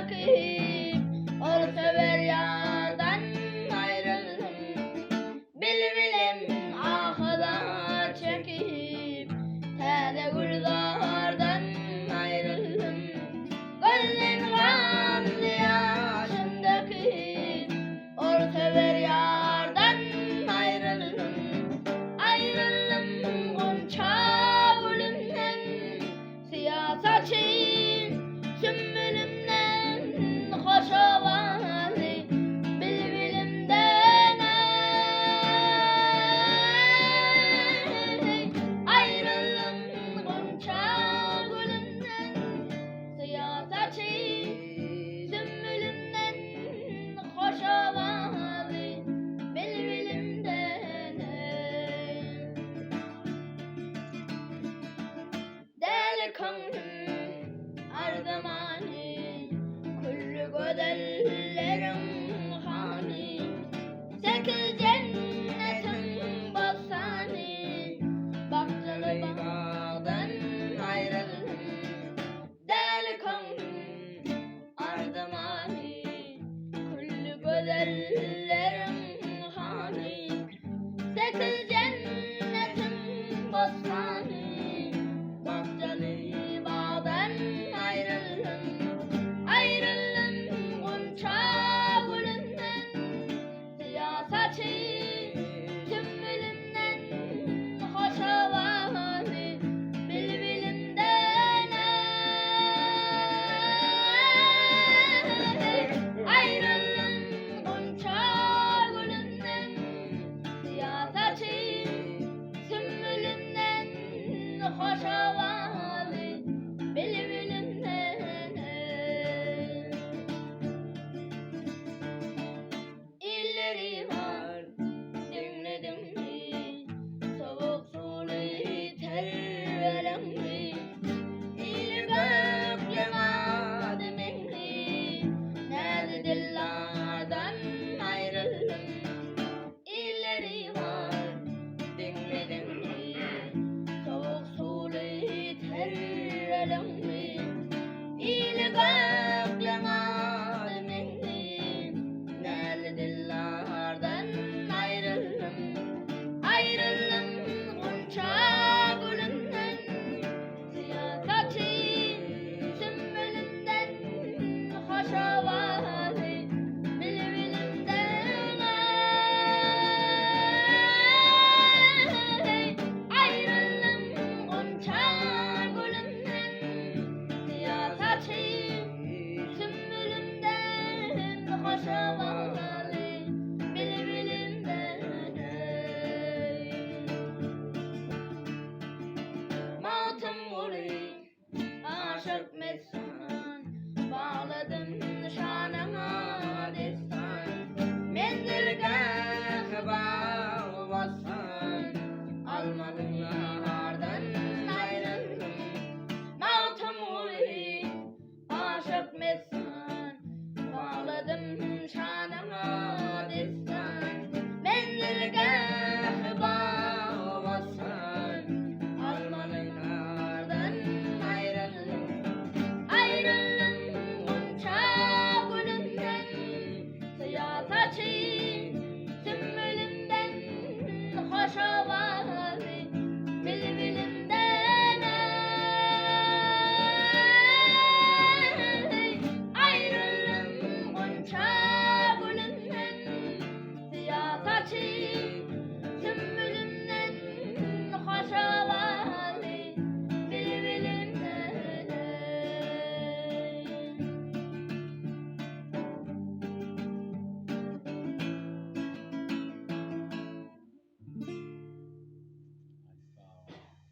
çekip ol sever yardan ayrıldım. Bilbilim ahıda çekip tele güldardan ayrıldım. Gözün kanlı yaşım döküp ol sever yardan ayrıldım. Ayrıldım gonca gülünden, siyah saçım sümbülümden, hoş ovalı bilbilimden. Ayrıldım gonca gülünden, siyah saçım sümbülümden, hoş ovalı bilbilimden. Delikanlım ardımani, kullu gödellerim hani, sekiz cennetin bostani, bahçeli bağdan ayrıldım. Delikanlım ardımani, kullu gödellerim hani, sekiz cennetin bostani, bahçeli bağdan ayrıldım. Ayrıldım gonca gülünden, siyah saçım sümbülümden, hoş ovalı bilbilimden. Ayrıldım gonca gülünden, siyah saçım sümbülümden, hoş ovalı bilbilimden. İlleri var dinledim mi, soğuk sulu ter veren mi, il göklemadım emri, nerede dillardan ayrıldım. İlleri var dinledim mi, soğuk sulu ter veren mi, il göklemadım emri, nerede dillardan ayrıldım. Ayrıldım gonca gülünden, siyah saçım sümbülümden, hoş ovalı bilbilimden. Ayrıldım gonca gülünden, siyah saçım sümbülümden, hoş ovalı bilbilimden. Matım oluyor aşık